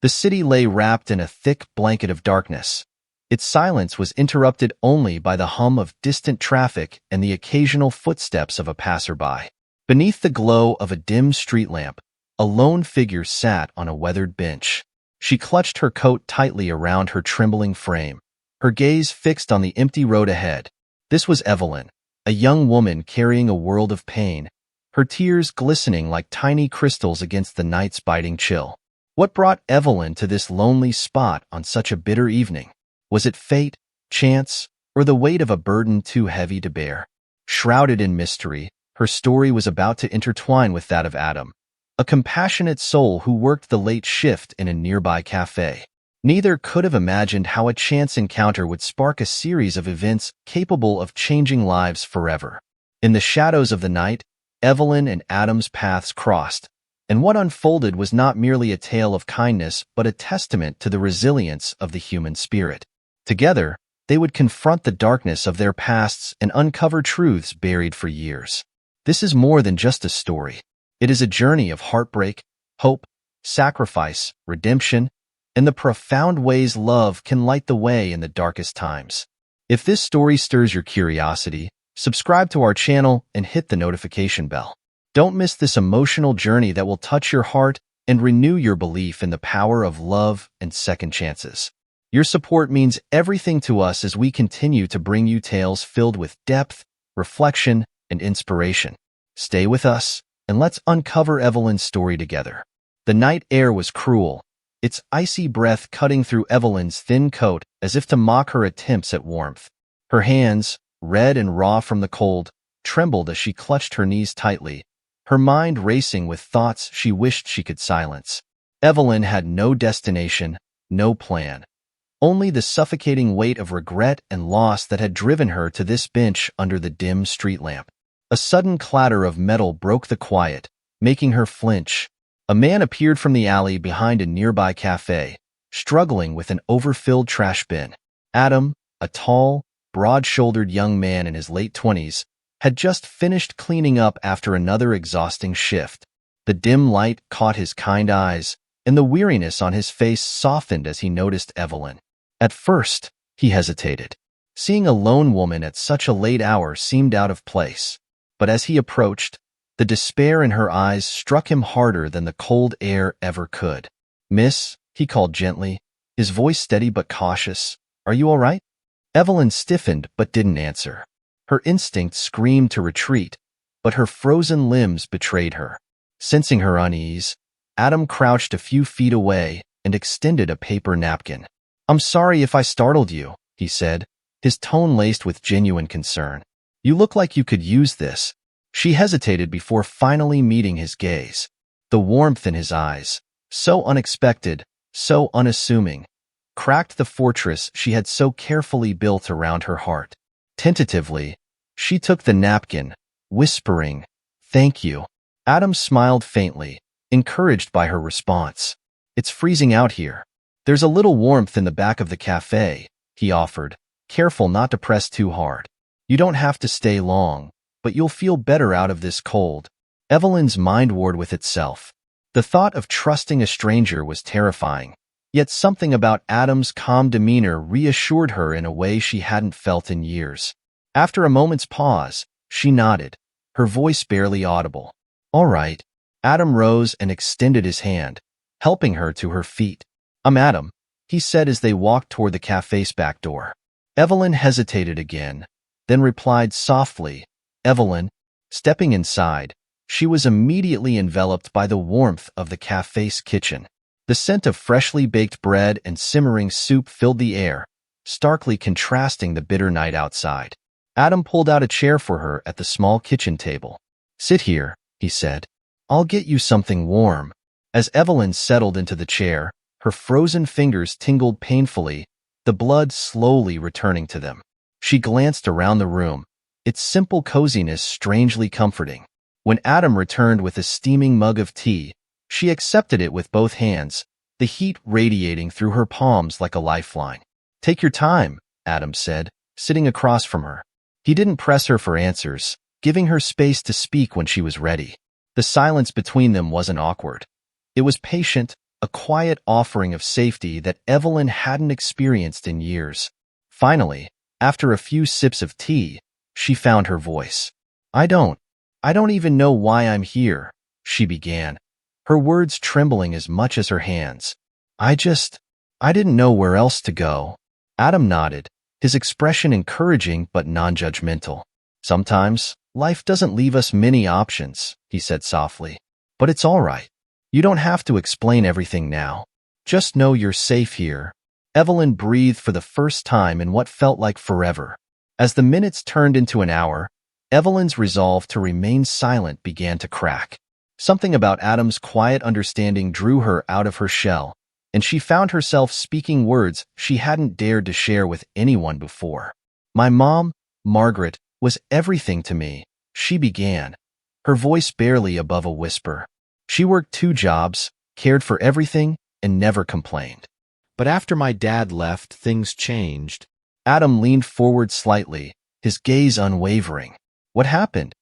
The city lay wrapped in a thick blanket of darkness. Its silence was interrupted only by the hum of distant traffic and the occasional footsteps of a passerby. Beneath the glow of a dim street lamp, a lone figure sat on a weathered bench. She clutched her coat tightly around her trembling frame, her gaze fixed on the empty road ahead. This was Evelyn, a young woman carrying a world of pain, her tears glistening like tiny crystals against the night's biting chill. What brought Evelyn to this lonely spot on such a bitter evening? Was it fate, chance, or the weight of a burden too heavy to bear? Shrouded in mystery, her story was about to intertwine with that of Adam, a compassionate soul who worked the late shift in a nearby café. Neither could have imagined how a chance encounter would spark a series of events capable of changing lives forever. In the shadows of the night, Evelyn and Adam's paths crossed, and what unfolded was not merely a tale of kindness but a testament to the resilience of the human spirit. Together, they would confront the darkness of their pasts and uncover truths buried for years. This is more than just a story. It is a journey of heartbreak, hope, sacrifice, redemption, and the profound ways love can light the way in the darkest times. If this story stirs your curiosity, subscribe to our channel and hit the notification bell. Don't miss this emotional journey that will touch your heart and renew your belief in the power of love and second chances. Your support means everything to us as we continue to bring you tales filled with depth, reflection, and inspiration. Stay with us, and let's uncover Evelyn's story together. The night air was cruel, its icy breath cutting through Evelyn's thin coat as if to mock her attempts at warmth. Her hands, red and raw from the cold, trembled as she clutched her knees tightly, her mind racing with thoughts she wished she could silence. Evelyn had no destination, no plan. Only the suffocating weight of regret and loss that had driven her to this bench under the dim street lamp. A sudden clatter of metal broke the quiet, making her flinch. A man appeared from the alley behind a nearby café, struggling with an overfilled trash bin. Adam, a tall, broad-shouldered young man in his late 20s, had just finished cleaning up after another exhausting shift. The dim light caught his kind eyes, and the weariness on his face softened as he noticed Evelyn. At first, he hesitated. Seeing a lone woman at such a late hour seemed out of place. But as he approached, the despair in her eyes struck him harder than the cold air ever could. "Miss," he called gently, his voice steady but cautious, "are you all right?" Evelyn stiffened but didn't answer. Her instinct screamed to retreat, but her frozen limbs betrayed her. Sensing her unease, Adam crouched a few feet away and extended a paper napkin. "I'm sorry if I startled you," he said, his tone laced with genuine concern. "You look like you could use this." She hesitated before finally meeting his gaze. The warmth in his eyes, so unexpected, so unassuming, cracked the fortress she had so carefully built around her heart. Tentatively, she took the napkin, whispering, "Thank you." Adam smiled faintly, encouraged by her response. "It's freezing out here. There's a little warmth in the back of the cafe," he offered, careful not to press too hard. "You don't have to stay long, but you'll feel better out of this cold." Evelyn's mind warred with itself. The thought of trusting a stranger was terrifying, yet something about Adam's calm demeanor reassured her in a way she hadn't felt in years. After a moment's pause, she nodded, her voice barely audible. "All right." Adam rose and extended his hand, helping her to her feet. "I'm Adam," he said as they walked toward the cafe's back door. Evelyn hesitated again, then replied softly, "Evelyn." Stepping inside, she was immediately enveloped by the warmth of the cafe's kitchen. The scent of freshly baked bread and simmering soup filled the air, starkly contrasting the bitter night outside. Adam pulled out a chair for her at the small kitchen table. "Sit here," he said. "I'll get you something warm." As Evelyn settled into the chair, her frozen fingers tingled painfully, the blood slowly returning to them. She glanced around the room, its simple coziness strangely comforting. When Adam returned with a steaming mug of tea, she accepted it with both hands, the heat radiating through her palms like a lifeline. "Take your time," Adam said, sitting across from her. He didn't press her for answers, giving her space to speak when she was ready. The silence between them wasn't awkward. It was patient, a quiet offering of safety that Evelyn hadn't experienced in years. Finally, after a few sips of tea, she found her voice. I don't even know why I'm here, she began, her words trembling as much as her hands. I didn't know where else to go. Adam nodded, his expression encouraging but non-judgmental. Sometimes, life doesn't leave us many options, he said softly. But it's all right. You don't have to explain everything now. Just know you're safe here. Evelyn breathed for the first time in what felt like forever. As the minutes turned into an hour, Evelyn's resolve to remain silent began to crack. Something about Adam's quiet understanding drew her out of her shell, and she found herself speaking words she hadn't dared to share with anyone before. My mom, Margaret, was everything to me, she began, her voice barely above a whisper. She worked 2 jobs, cared for everything, and never complained. But after my dad left, things changed. Adam leaned forward slightly, his gaze unwavering. What happened?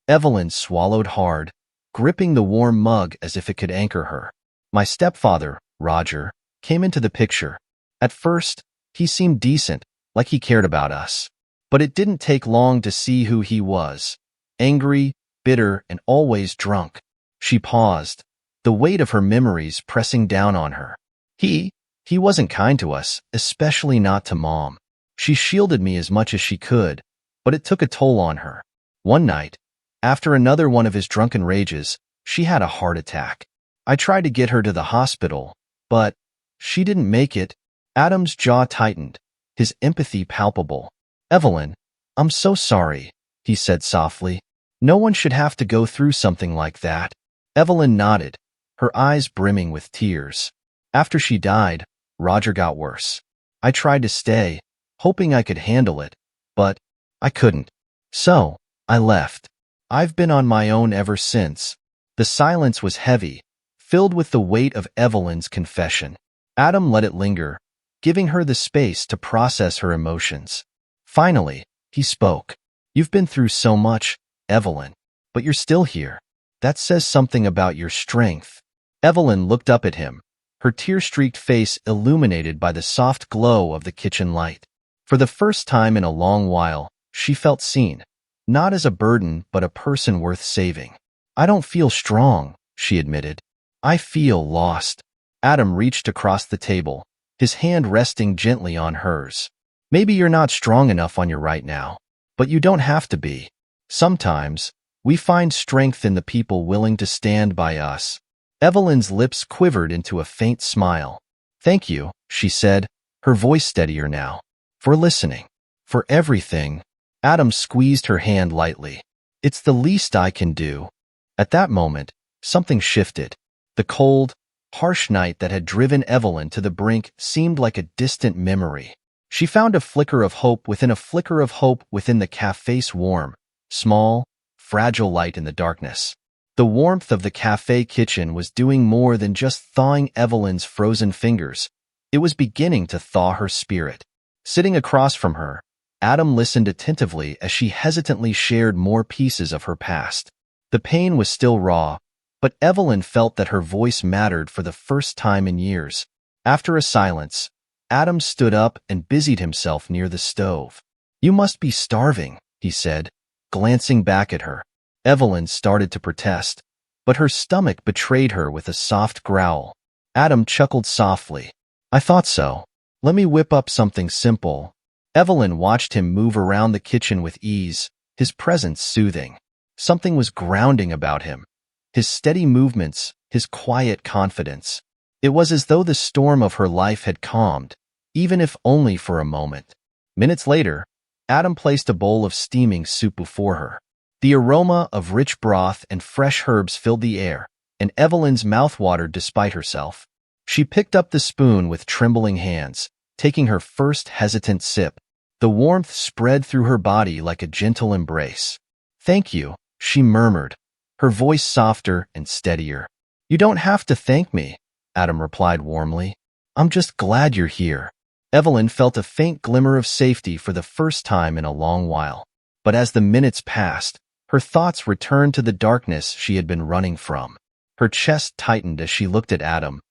Evelyn swallowed hard, gripping the warm mug as if it could anchor her. My stepfather, Roger, came into the picture. At first, he seemed decent, like he cared about us. But it didn't take long to see who he was. Angry, bitter, and always drunk. She paused, the weight of her memories pressing down on her. He wasn't kind to us, especially not to Mom. She shielded me as much as she could, but it took a toll on her. One night, after another one of his drunken rages, she had a heart attack. I tried to get her to the hospital, but she didn't make it. Adam's jaw tightened, his empathy palpable. Evelyn, I'm so sorry, he said softly. No one should have to go through something like that. Evelyn nodded, her eyes brimming with tears. After she died, Roger got worse. I tried to stay, hoping I could handle it, but I couldn't. So, I left. I've been on my own ever since. The silence was heavy, filled with the weight of Evelyn's confession. Adam let it linger, giving her the space to process her emotions. Finally, he spoke. You've been through so much, Evelyn, but you're still here. That says something about your strength. Evelyn looked up at him, her tear-streaked face illuminated by the soft glow of the kitchen light. For the first time in a long while, she felt seen, not as a burden but a person worth saving. I don't feel strong, she admitted. I feel lost. Adam reached across the table, his hand resting gently on hers. Maybe you're not strong enough on your right now, but you don't have to be. Sometimes, we find strength in the people willing to stand by us. Evelyn's lips quivered into a faint smile. Thank you, she said, her voice steadier now. For listening. For everything. Adam squeezed her hand lightly. It's the least I can do. At that moment, something shifted. The cold, harsh night that had driven Evelyn to the brink seemed like a distant memory. She found a flicker of hope within the café's warm, small, fragile light in the darkness. The warmth of the café kitchen was doing more than just thawing Evelyn's frozen fingers. It was beginning to thaw her spirit. Sitting across from her, Adam listened attentively as she hesitantly shared more pieces of her past. The pain was still raw, but Evelyn felt that her voice mattered for the first time in years. After a silence, Adam stood up and busied himself near the stove. You must be starving, he said, glancing back at her. Evelyn started to protest, but her stomach betrayed her with a soft growl. Adam chuckled softly. I thought so. Let me whip up something simple. Evelyn watched him move around the kitchen with ease, his presence soothing. Something was grounding about him. His steady movements, his quiet confidence. It was as though the storm of her life had calmed, even if only for a moment. Minutes later, Adam placed a bowl of steaming soup before her. The aroma of rich broth and fresh herbs filled the air, and Evelyn's mouth watered despite herself. She picked up the spoon with trembling hands, taking her first hesitant sip. The warmth spread through her body like a gentle embrace. Thank you, she murmured, her voice softer and steadier. You don't have to thank me, Adam replied warmly. I'm just glad you're here. Evelyn felt a faint glimmer of safety for the first time in a long while. But as the minutes passed, her thoughts returned to the darkness she had been running from. Her chest tightened as she looked at Adam,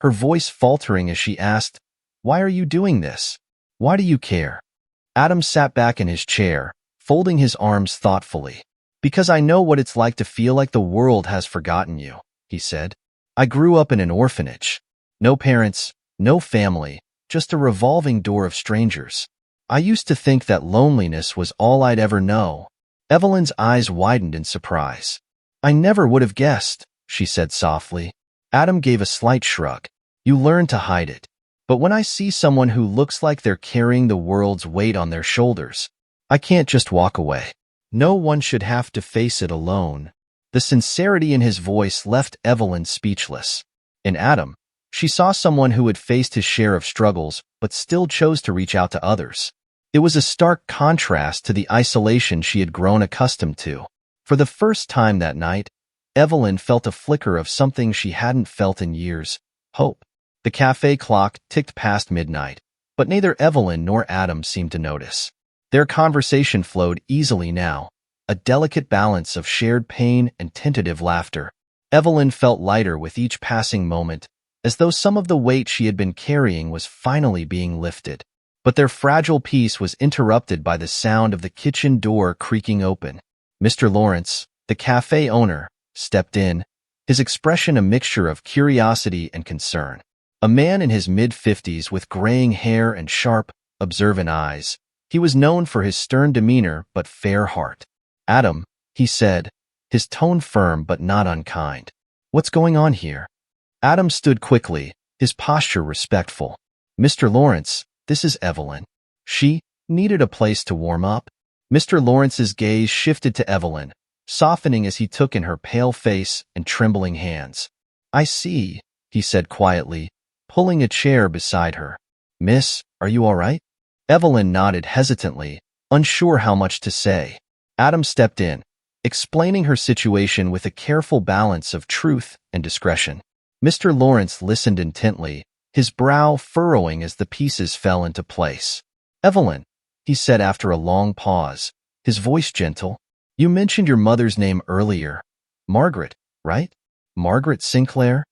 her voice faltering as she asked, "Why are you doing this? Why do you care?" Adam sat back in his chair, folding his arms thoughtfully. "Because I know what it's like to feel like the world has forgotten you," he said. "I grew up in an orphanage. No parents, no family, just a revolving door of strangers. I used to think that loneliness was all I'd ever know." Evelyn's eyes widened in surprise. "I never would have guessed," she said softly. Adam gave a slight shrug. "You learn to hide it. But when I see someone who looks like they're carrying the world's weight on their shoulders, I can't just walk away. No one should have to face it alone." The sincerity in his voice left Evelyn speechless. In Adam, she saw someone who had faced his share of struggles but still chose to reach out to others. It was a stark contrast to the isolation she had grown accustomed to. For the first time that night, Evelyn felt a flicker of something she hadn't felt in years: hope. The cafe clock ticked past midnight, but neither Evelyn nor Adam seemed to notice. Their conversation flowed easily now, a delicate balance of shared pain and tentative laughter. Evelyn felt lighter with each passing moment, as though some of the weight she had been carrying was finally being lifted. But their fragile peace was interrupted by the sound of the kitchen door creaking open. Mr. Lawrence, the cafe owner, stepped in, his expression a mixture of curiosity and concern. A man in his mid-50s with graying hair and sharp, observant eyes, he was known for his stern demeanor but fair heart. "Adam," he said, his tone firm but not unkind. "What's going on here?" Adam stood quickly, his posture respectful. "Mr. Lawrence, this is Evelyn. She needed a place to warm up." Mr. Lawrence's gaze shifted to Evelyn, softening as he took in her pale face and trembling hands. "I see," he said quietly, pulling a chair beside her. "Miss, are you all right?" Evelyn nodded hesitantly, unsure how much to say. Adam stepped in, explaining her situation with a careful balance of truth and discretion. Mr. Lawrence listened intently, his brow furrowing as the pieces fell into place. "Evelyn," he said after a long pause, his voice gentle, "you mentioned your mother's name earlier. Margaret, right? Margaret Sinclair?"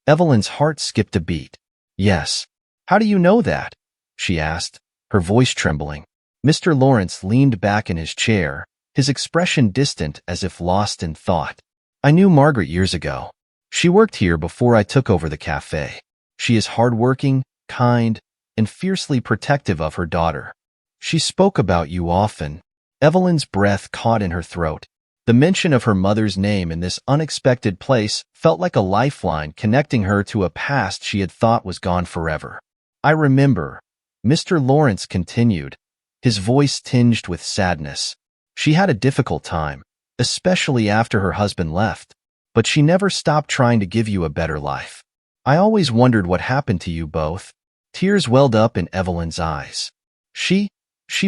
Evelyn's heart skipped a beat. "Yes. How do you know that?" she asked, her voice trembling. Mr. Lawrence leaned back in his chair, his expression distant as if lost in thought. "I knew Margaret years ago. She worked here before I took over the cafe. She is hardworking, kind, and fiercely protective of her daughter. She spoke about you often." Evelyn's breath caught in her throat. The mention of her mother's name in this unexpected place felt like a lifeline connecting her to a past she had thought was gone forever. "I remember," Mr. Lawrence continued, his voice tinged with sadness. "She had a difficult time, especially after her husband left, but she never stopped trying to give you a better life. I always wondered what happened to you both." Tears welled up in Evelyn's eyes. She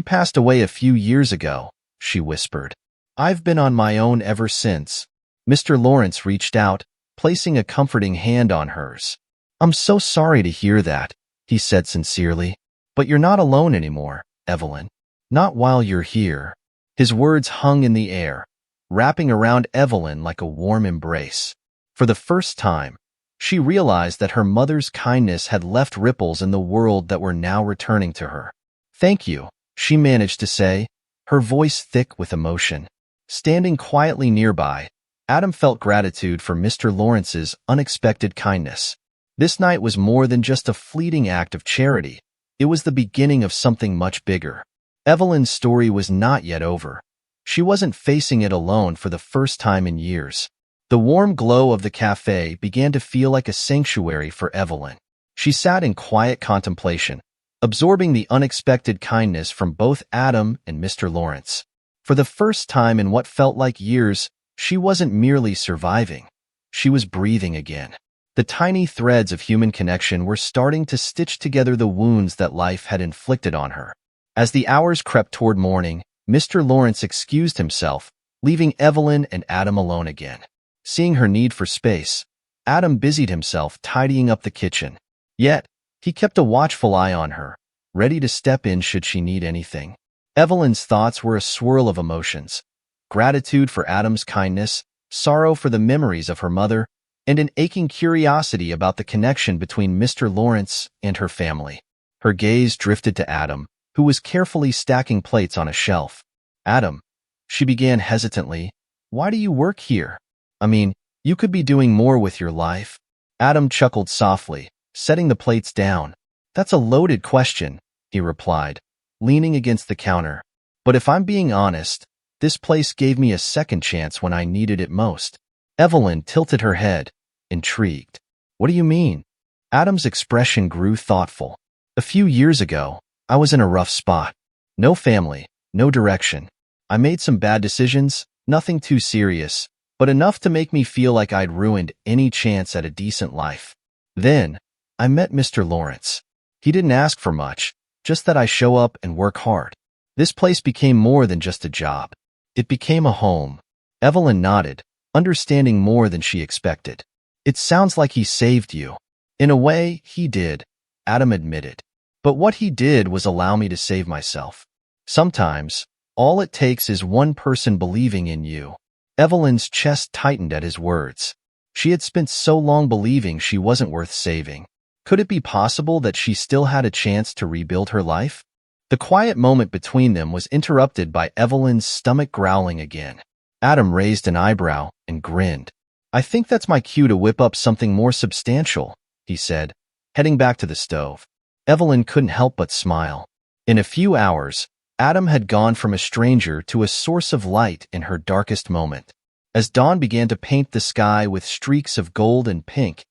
passed away a few years ago," she whispered. "I've been on my own ever since." Mr. Lawrence reached out, placing a comforting hand on hers. "I'm so sorry to hear that," he said sincerely. "But you're not alone anymore, Evelyn. Not while you're here." His words hung in the air, wrapping around Evelyn like a warm embrace. For the first time, she realized that her mother's kindness had left ripples in the world that were now returning to her. "Thank you," she managed to say, her voice thick with emotion. Standing quietly nearby, Adam felt gratitude for Mr. Lawrence's unexpected kindness. This night was more than just a fleeting act of charity. It was the beginning of something much bigger. Evelyn's story was not yet over. She wasn't facing it alone for the first time in years. The warm glow of the cafe began to feel like a sanctuary for Evelyn. She sat in quiet contemplation, absorbing the unexpected kindness from both Adam and Mr. Lawrence. For the first time in what felt like years, she wasn't merely surviving. She was breathing again. The tiny threads of human connection were starting to stitch together the wounds that life had inflicted on her. As the hours crept toward morning, Mr. Lawrence excused himself, leaving Evelyn and Adam alone again. Seeing her need for space, Adam busied himself tidying up the kitchen. Yet, he kept a watchful eye on her, ready to step in should she need anything. Evelyn's thoughts were a swirl of emotions: gratitude for Adam's kindness, sorrow for the memories of her mother, and an aching curiosity about the connection between Mr. Lawrence and her family. Her gaze drifted to Adam, who was carefully stacking plates on a shelf. Adam, she began hesitantly, why do you work here? I mean, you could be doing more with your life. Adam chuckled softly, setting the plates down. That's a loaded question, he replied, leaning against the counter. But if I'm being honest, this place gave me a second chance when I needed it most. Evelyn tilted her head, intrigued. What do you mean? Adam's expression grew thoughtful. A few years ago, I was in a rough spot. No family, no direction. I made some bad decisions, nothing too serious, but enough to make me feel like I'd ruined any chance at a decent life. Then, I met Mr. Lawrence. He didn't ask for much, just that I show up and work hard. This place became more than just a job. It became a home. Evelyn nodded, understanding more than she expected. It sounds like he saved you. In a way, he did, Adam admitted. But what he did was allow me to save myself. Sometimes, all it takes is one person believing in you. Evelyn's chest tightened at his words. She had spent so long believing she wasn't worth saving. Could it be possible that she still had a chance to rebuild her life? The quiet moment between them was interrupted by Evelyn's stomach growling again. Adam raised an eyebrow and grinned. I think that's my cue to whip up something more substantial, he said, heading back to the stove. Evelyn couldn't help but smile. In a few hours, Adam had gone from a stranger to a source of light in her darkest moment. As dawn began to paint the sky with streaks of gold and pink,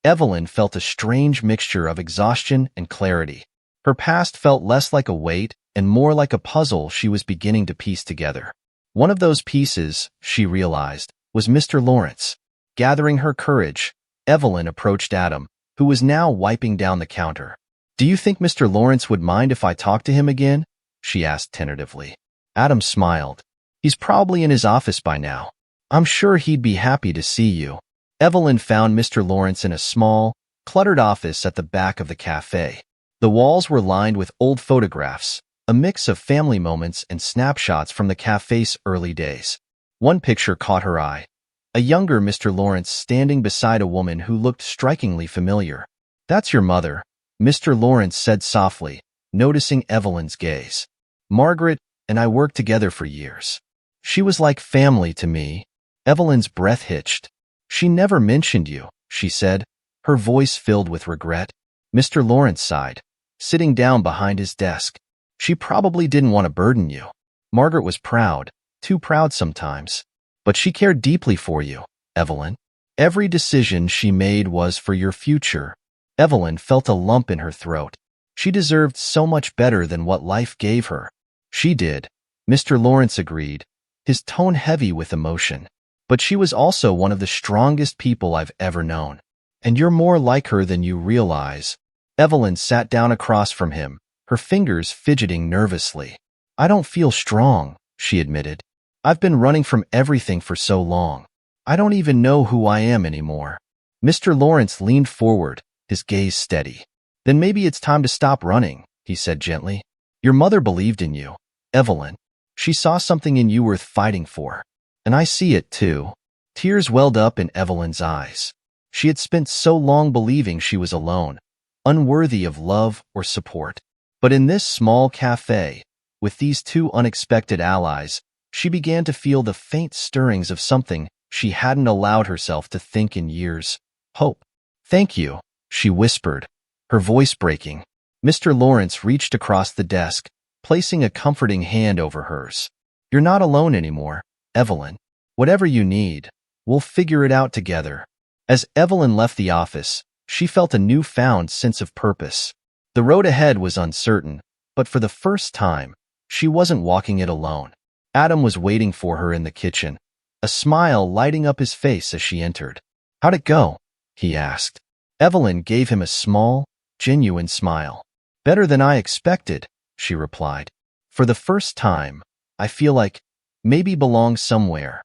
Evelyn felt a strange mixture of exhaustion and clarity. Her past felt less like a weight and more like a puzzle she was beginning to piece together. One of those pieces, she realized, was Mr. Lawrence. Gathering her courage, Evelyn approached Adam, who was now wiping down the counter. Do you think Mr. Lawrence would mind if I talked to him again? She asked tentatively. Adam smiled. He's probably in his office by now. I'm sure he'd be happy to see you. Evelyn found Mr. Lawrence in a small, cluttered office at the back of the café. The walls were lined with old photographs, a mix of family moments and snapshots from the café's early days. One picture caught her eye. A younger Mr. Lawrence standing beside a woman who looked strikingly familiar. That's your mother, Mr. Lawrence said softly, noticing Evelyn's gaze. Margaret and I worked together for years. She was like family to me. Evelyn's breath hitched. She never mentioned you, she said, her voice filled with regret. Mr. Lawrence sighed, sitting down behind his desk. She probably didn't want to burden you. Margaret was proud, too proud sometimes. But she cared deeply for you, Evelyn. Every decision she made was for your future. Evelyn felt a lump in her throat. She deserved so much better than what life gave her. She did, Mr. Lawrence agreed, his tone heavy with emotion. But she was also one of the strongest people I've ever known. And you're more like her than you realize. Evelyn sat down across from him, her fingers fidgeting nervously. I don't feel strong, she admitted. I've been running from everything for so long. I don't even know who I am anymore. Mr. Lawrence leaned forward, his gaze steady. Then maybe it's time to stop running, he said gently. Your mother believed in you, Evelyn. She saw something in you worth fighting for. And I see it too. Tears welled up in Evelyn's eyes. She had spent so long believing she was alone, unworthy of love or support. But in this small café, with these two unexpected allies, she began to feel the faint stirrings of something she hadn't allowed herself to think in years. Hope. Thank you, she whispered, her voice breaking. Mr. Lawrence reached across the desk, placing a comforting hand over hers. You're not alone anymore, Evelyn. Whatever you need, we'll figure it out together. As Evelyn left the office, she felt a newfound sense of purpose. The road ahead was uncertain, but for the first time, she wasn't walking it alone. Adam was waiting for her in the kitchen, a smile lighting up his face as she entered. How'd it go? He asked. Evelyn gave him a small, genuine smile. Better than I expected, she replied. For the first time, I feel like maybe belong somewhere.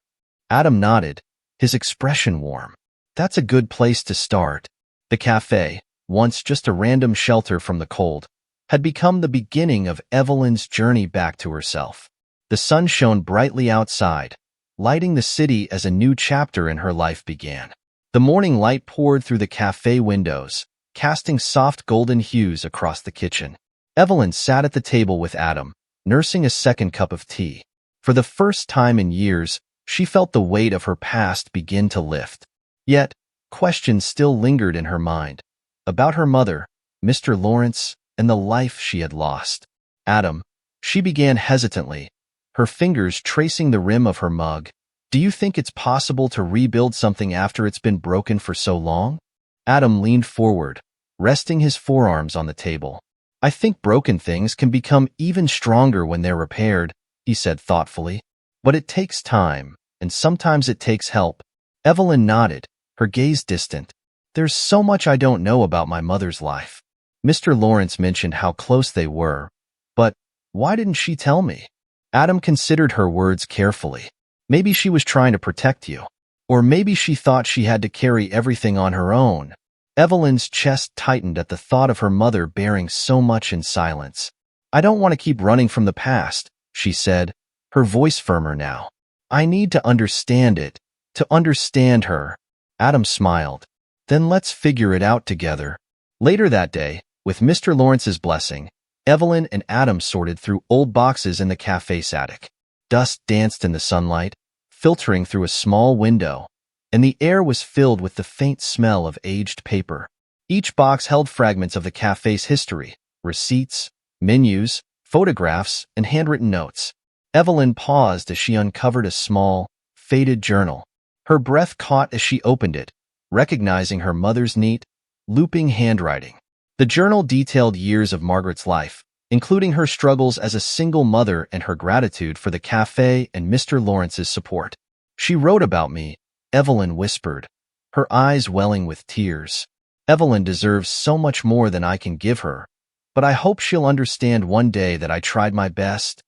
Adam nodded, his expression warm. That's a good place to start. The café, once just a random shelter from the cold, had become the beginning of Evelyn's journey back to herself. The sun shone brightly outside, lighting the city as a new chapter in her life began. The morning light poured through the cafe windows, casting soft golden hues across the kitchen. Evelyn sat at the table with Adam, nursing a second cup of tea. For the first time in years, she felt the weight of her past begin to lift. Yet, questions still lingered in her mind. About her mother, Mr. Lawrence, and the life she had lost. Adam, she began hesitantly, her fingers tracing the rim of her mug. Do you think it's possible to rebuild something after it's been broken for so long? Adam leaned forward, resting his forearms on the table. I think broken things can become even stronger when they're repaired, he said thoughtfully. But it takes time, and sometimes it takes help. Evelyn nodded, her gaze distant. There's so much I don't know about my mother's life. Mr. Lawrence mentioned how close they were, but why didn't she tell me? Adam considered her words carefully. Maybe she was trying to protect you. Or maybe she thought she had to carry everything on her own. Evelyn's chest tightened at the thought of her mother bearing so much in silence. I don't want to keep running from the past, she said, her voice firmer now. I need to understand it, to understand her. Adam smiled. Then let's figure it out together. Later that day, with Mr. Lawrence's blessing, Evelyn and Adam sorted through old boxes in the cafe's attic. Dust danced in the sunlight, filtering through a small window, and the air was filled with the faint smell of aged paper. Each box held fragments of the cafe's history, receipts, menus, photographs, and handwritten notes. Evelyn paused as she uncovered a small, faded journal. Her breath caught as she opened it, recognizing her mother's neat, looping handwriting. The journal detailed years of Margaret's life, including her struggles as a single mother and her gratitude for the cafe and Mr. Lawrence's support. She wrote about me, Evelyn whispered, her eyes welling with tears. Evelyn deserves so much more than I can give her, but I hope she'll understand one day that I tried my best.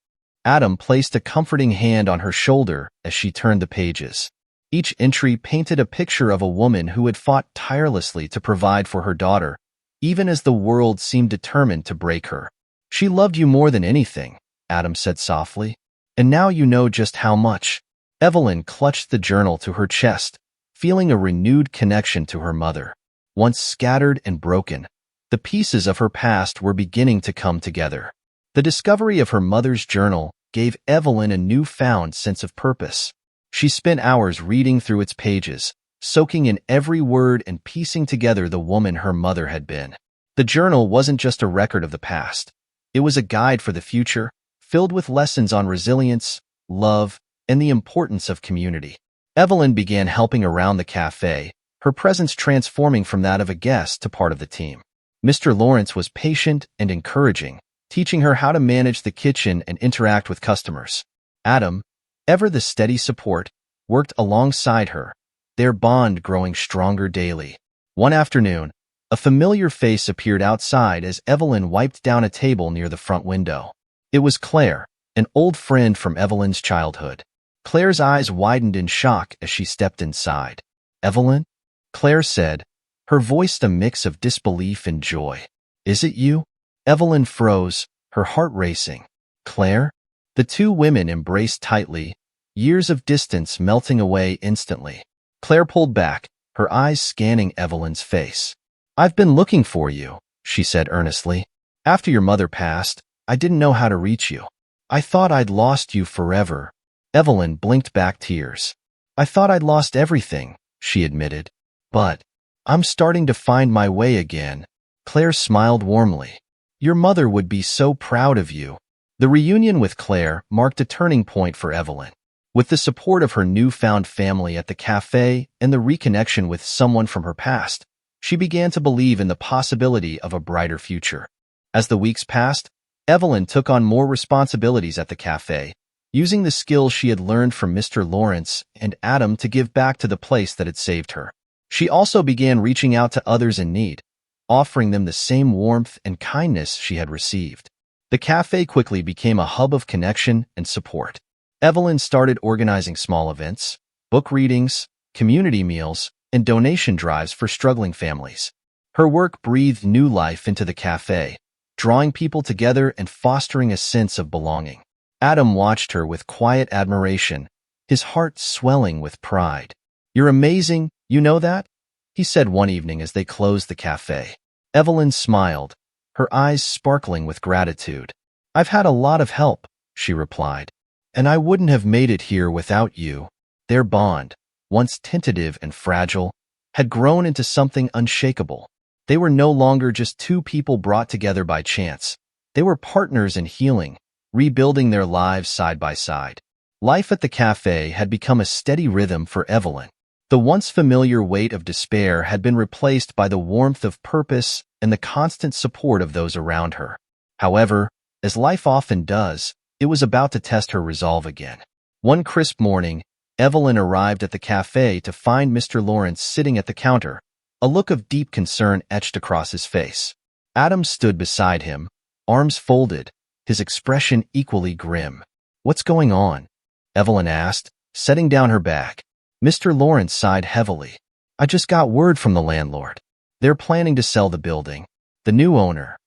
Adam placed a comforting hand on her shoulder as she turned the pages. Each entry painted a picture of a woman who had fought tirelessly to provide for her daughter, even as the world seemed determined to break her. She loved you more than anything, Adam said softly, and now you know just how much. Evelyn clutched the journal to her chest, feeling a renewed connection to her mother. Once scattered and broken, the pieces of her past were beginning to come together. The discovery of her mother's journal gave Evelyn a newfound sense of purpose. She spent hours reading through its pages, soaking in every word and piecing together the woman her mother had been. The journal wasn't just a record of the past. It was a guide for the future, filled with lessons on resilience, love, and the importance of community. Evelyn began helping around the cafe, her presence transforming from that of a guest to part of the team. Mr. Lawrence was patient and encouraging, teaching her how to manage the kitchen and interact with customers. Adam, ever the steady support, worked alongside her, their bond growing stronger daily. One afternoon, a familiar face appeared outside as Evelyn wiped down a table near the front window. It was Claire, an old friend from Evelyn's childhood. Claire's eyes widened in shock as she stepped inside. Evelyn? Claire said, her voice a mix of disbelief and joy. Is it you? Evelyn froze, her heart racing. Claire? The two women embraced tightly, years of distance melting away instantly. Claire pulled back, her eyes scanning Evelyn's face. I've been looking for you, she said earnestly. After your mother passed, I didn't know how to reach you. I thought I'd lost you forever. Evelyn blinked back tears. I thought I'd lost everything, she admitted. But I'm starting to find my way again. Claire smiled warmly. Your mother would be so proud of you. The reunion with Claire marked a turning point for Evelyn. With the support of her newfound family at the cafe and the reconnection with someone from her past, she began to believe in the possibility of a brighter future. As the weeks passed, Evelyn took on more responsibilities at the cafe, using the skills she had learned from Mr. Lawrence and Adam to give back to the place that had saved her. She also began reaching out to others in need, offering them the same warmth and kindness she had received. The cafe quickly became a hub of connection and support. Evelyn started organizing small events, book readings, community meals, and donation drives for struggling families. Her work breathed new life into the cafe, drawing people together and fostering a sense of belonging. Adam watched her with quiet admiration, his heart swelling with pride. You're amazing, you know that? he said one evening as they closed the cafe. Evelyn smiled, her eyes sparkling with gratitude. "I've had a lot of help," she replied, "and I wouldn't have made it here without you." Their bond, once tentative and fragile, had grown into something unshakable. They were no longer just two people brought together by chance. They were partners in healing, rebuilding their lives side by side. Life at the cafe had become a steady rhythm for Evelyn. The once familiar weight of despair had been replaced by the warmth of purpose and the constant support of those around her. However, as life often does, it was about to test her resolve again. One crisp morning, Evelyn arrived at the cafe to find Mr. Lawrence sitting at the counter, a look of deep concern etched across his face. Adam stood beside him, arms folded, his expression equally grim. "What's going on?" Evelyn asked, setting down her bag. Mr. Lawrence sighed heavily. "I just got word from the landlord. They're planning to sell the building. The new owner.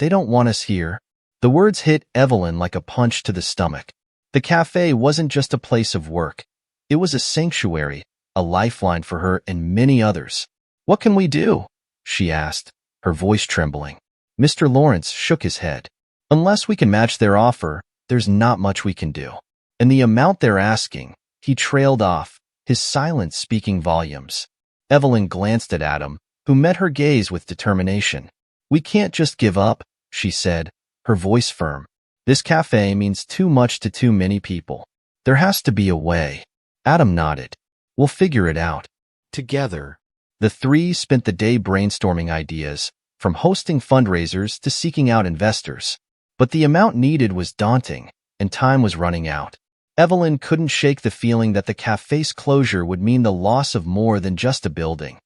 They don't want us here." The words hit Evelyn like a punch to the stomach. The cafe wasn't just a place of work. It was a sanctuary, a lifeline for her and many others. "What can we do?" she asked, her voice trembling. Mr. Lawrence shook his head. "Unless we can match their offer, there's not much we can do." And the amount they're asking, he trailed off, his silence speaking volumes. Evelyn glanced at Adam, who met her gaze with determination. "We can't just give up," she said, her voice firm. "This cafe means too much to too many people. There has to be a way." Adam nodded. "We'll figure it out." Together, the three spent the day brainstorming ideas, from hosting fundraisers to seeking out investors. But the amount needed was daunting, and time was running out. Evelyn couldn't shake the feeling that the cafe's closure would mean the loss of more than just a building.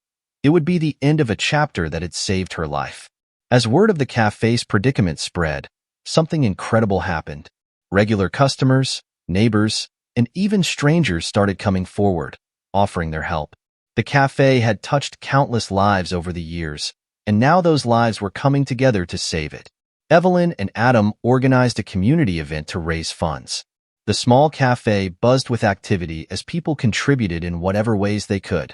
It would be the end of a chapter that had saved her life. As word of the cafe's predicament spread, something incredible happened. Regular customers, neighbors, and even strangers started coming forward, offering their help. The cafe had touched countless lives over the years, and now those lives were coming together to save it. Evelyn and Adam organized a community event to raise funds. The small cafe buzzed with activity as people contributed in whatever ways they could,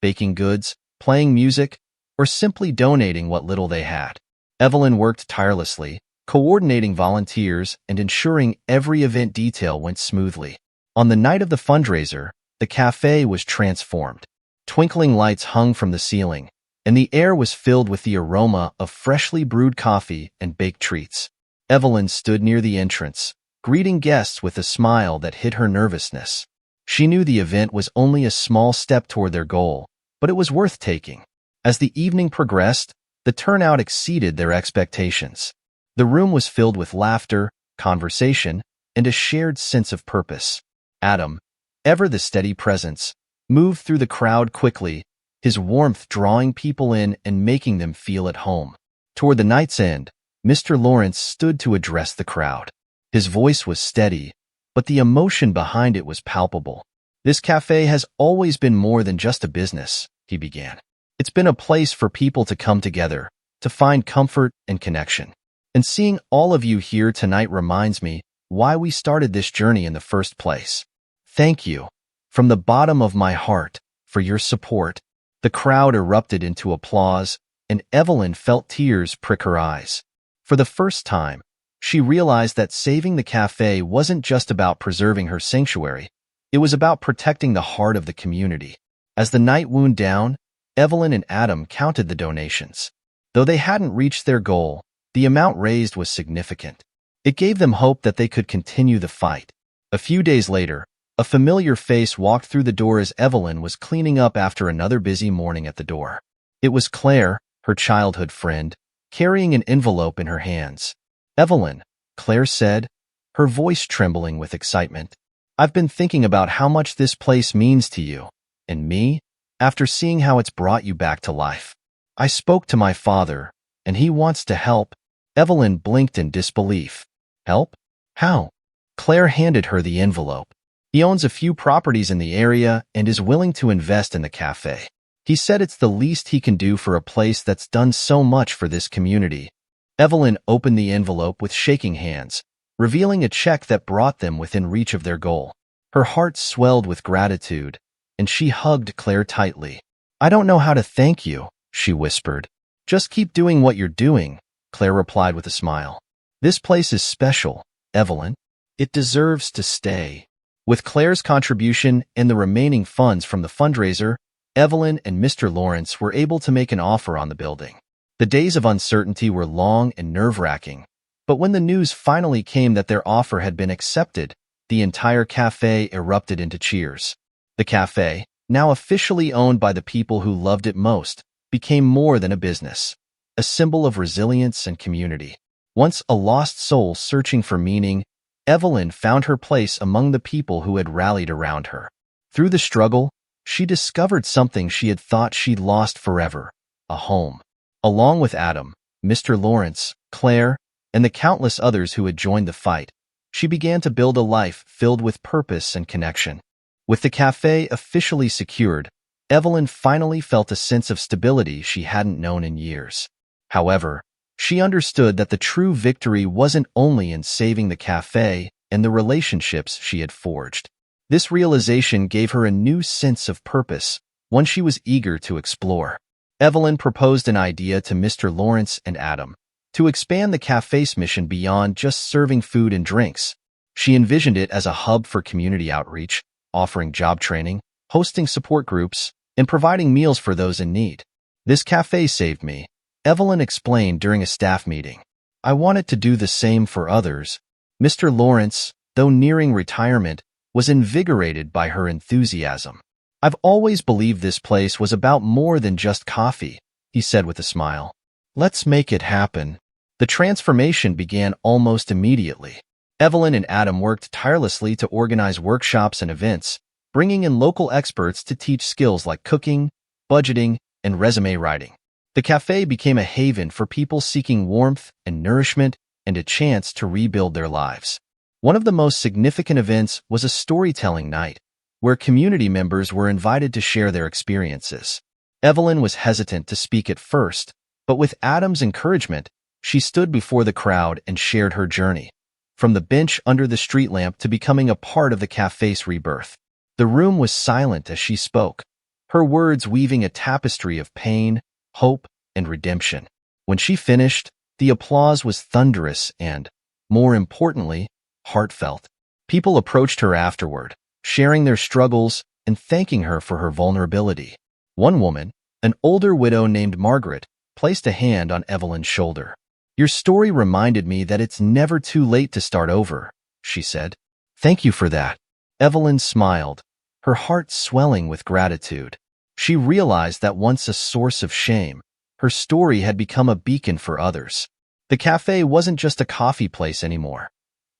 baking goods, playing music, or simply donating what little they had. Evelyn worked tirelessly, coordinating volunteers and ensuring every event detail went smoothly. On the night of the fundraiser, the cafe was transformed. Twinkling lights hung from the ceiling, and the air was filled with the aroma of freshly brewed coffee and baked treats. Evelyn stood near the entrance, greeting guests with a smile that hid her nervousness. She knew the event was only a small step toward their goal, but it was worth taking. As the evening progressed, the turnout exceeded their expectations. The room was filled with laughter, conversation, and a shared sense of purpose. Adam, ever the steady presence, moved through the crowd quickly, his warmth drawing people in and making them feel at home. Toward the night's end, Mr. Lawrence stood to address the crowd. His voice was steady, but the emotion behind it was palpable. "This cafe has always been more than just a business," he began. "It's been a place for people to come together, to find comfort and connection. And seeing all of you here tonight reminds me why we started this journey in the first place. Thank you, from the bottom of my heart, for your support." The crowd erupted into applause, and Evelyn felt tears prick her eyes. For the first time, she realized that saving the cafe wasn't just about preserving her sanctuary. It was about protecting the heart of the community. As the night wound down, Evelyn and Adam counted the donations. Though they hadn't reached their goal, the amount raised was significant. It gave them hope that they could continue the fight. A few days later, a familiar face walked through the door as Evelyn was cleaning up after another busy morning at the door. It was Claire, her childhood friend, carrying an envelope in her hands. "Evelyn," Claire said, her voice trembling with excitement. "I've been thinking about how much this place means to you, and me, after seeing how it's brought you back to life. I spoke to my father, and he wants to help." Evelyn blinked in disbelief. "Help? How?" Claire handed her the envelope. "He owns a few properties in the area and is willing to invest in the cafe. He said it's the least he can do for a place that's done so much for this community." Evelyn opened the envelope with shaking hands, revealing a check that brought them within reach of their goal. Her heart swelled with gratitude, and she hugged Claire tightly. I don't know how to thank you, she whispered. Just keep doing what you're doing, Claire replied with a smile. This place is special, Evelyn. It deserves to stay. With Claire's contribution and the remaining funds from the fundraiser, Evelyn and Mr. Lawrence were able to make an offer on the building. The days of uncertainty were long and nerve-wracking, but when the news finally came that their offer had been accepted, the entire café erupted into cheers. The café, now officially owned by the people who loved it most, became more than a business, a symbol of resilience and community. Once a lost soul searching for meaning, Evelyn found her place among the people who had rallied around her. Through the struggle, she discovered something she had thought she'd lost forever, a home. Along with Adam, Mr. Lawrence, Claire, and the countless others who had joined the fight, she began to build a life filled with purpose and connection. With the café officially secured, Evelyn finally felt a sense of stability she hadn't known in years. However, she understood that the true victory wasn't only in saving the café and the relationships she had forged. This realization gave her a new sense of purpose, one she was eager to explore. Evelyn proposed an idea to Mr. Lawrence and Adam to expand the café's mission beyond just serving food and drinks. She envisioned it as a hub for community outreach, offering job training, hosting support groups, and providing meals for those in need. This café saved me, Evelyn explained during a staff meeting. I wanted to do the same for others. Mr. Lawrence, though nearing retirement, was invigorated by her enthusiasm. I've always believed this place was about more than just coffee, he said with a smile. Let's make it happen. The transformation began almost immediately. Evelyn and Adam worked tirelessly to organize workshops and events, bringing in local experts to teach skills like cooking, budgeting, and resume writing. The café became a haven for people seeking warmth and nourishment and a chance to rebuild their lives. One of the most significant events was a storytelling night, where community members were invited to share their experiences. Evelyn was hesitant to speak at first, but with Adam's encouragement, she stood before the crowd and shared her journey, from the bench under the street lamp to becoming a part of the café's rebirth. The room was silent as she spoke, her words weaving a tapestry of pain, hope, and redemption. When she finished, the applause was thunderous and, more importantly, heartfelt. People approached her afterward, sharing their struggles and thanking her for her vulnerability. One woman, an older widow named Margaret, placed a hand on Evelyn's shoulder. Your story reminded me that it's never too late to start over, she said. Thank you for that. Evelyn smiled, her heart swelling with gratitude. She realized that once a source of shame, her story had become a beacon for others. The café wasn't just a coffee place anymore.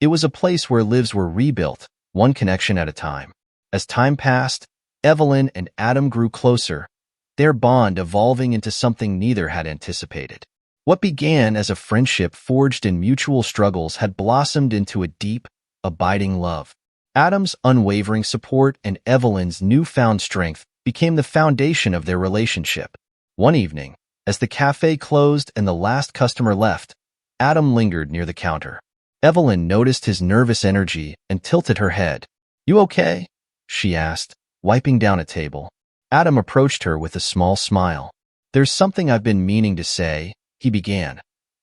It was a place where lives were rebuilt, one connection at a time. As time passed, Evelyn and Adam grew closer, their bond evolving into something neither had anticipated. What began as a friendship forged in mutual struggles had blossomed into a deep, abiding love. Adam's unwavering support and Evelyn's newfound strength became the foundation of their relationship. One evening, as the café closed and the last customer left, Adam lingered near the counter. Evelyn noticed his nervous energy and tilted her head. You okay? She asked, wiping down a table. Adam approached her with a small smile. There's something I've been meaning to say, he began,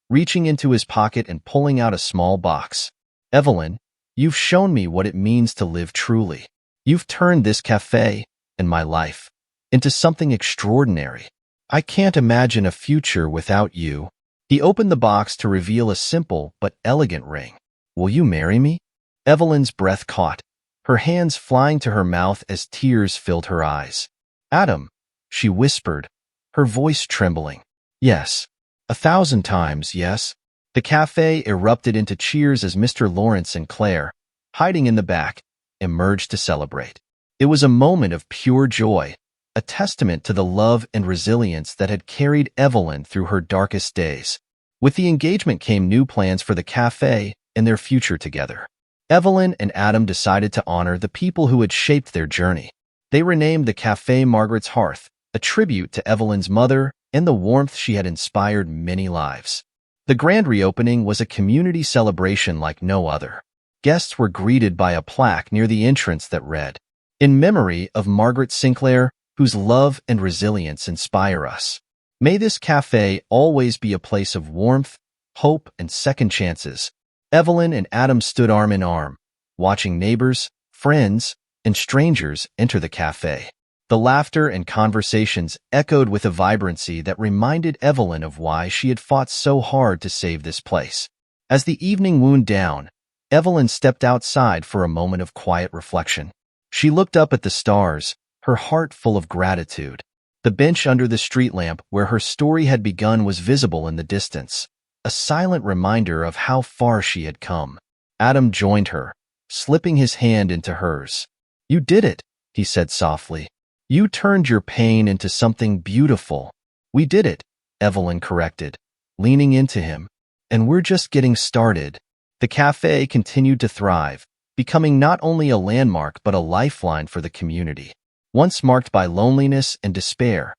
reaching into his pocket and pulling out a small box. Evelyn, you've shown me what it means to live truly. You've turned this café, and my life, into something extraordinary. I can't imagine a future without you. He opened the box to reveal a simple but elegant ring. Will you marry me? Evelyn's breath caught, her hands flying to her mouth as tears filled her eyes. Adam, she whispered, her voice trembling. Yes. 1,000 times, yes. The café erupted into cheers as Mr. Lawrence and Claire, hiding in the back, emerged to celebrate. It was a moment of pure joy, a testament to the love and resilience that had carried Evelyn through her darkest days. With the engagement came new plans for the café and their future together. Evelyn and Adam decided to honor the people who had shaped their journey. They renamed the café Margaret's Hearth, a tribute to Evelyn's mother and the warmth she had inspired many lives. The grand reopening was a community celebration like no other. Guests were greeted by a plaque near the entrance that read, "In memory of Margaret Sinclair, whose love and resilience inspire us. May this cafe always be a place of warmth, hope, and second chances. Evelyn and Adam stood arm in arm, watching neighbors, friends, and strangers enter the cafe. The laughter and conversations echoed with a vibrancy that reminded Evelyn of why she had fought so hard to save this place. As the evening wound down, Evelyn stepped outside for a moment of quiet reflection. She looked up at the stars, her heart full of gratitude. The bench under the street lamp where her story had begun was visible in the distance, a silent reminder of how far she had come. Adam joined her, slipping his hand into hers. "You did it," he said softly. "You turned your pain into something beautiful." "We did it," Evelyn corrected, leaning into him. "And we're just getting started." The cafe continued to thrive, becoming not only a landmark but a lifeline for the community. Once marked by loneliness and despair,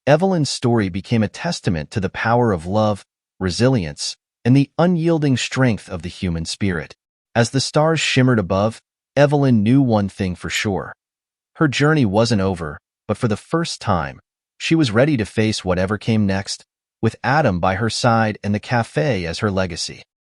Evelyn's story became a testament to the power of love, resilience, and the unyielding strength of the human spirit. As the stars shimmered above, Evelyn knew one thing for sure. Her journey wasn't over, but for the first time, she was ready to face whatever came next, with Adam by her side and the cafe as her legacy.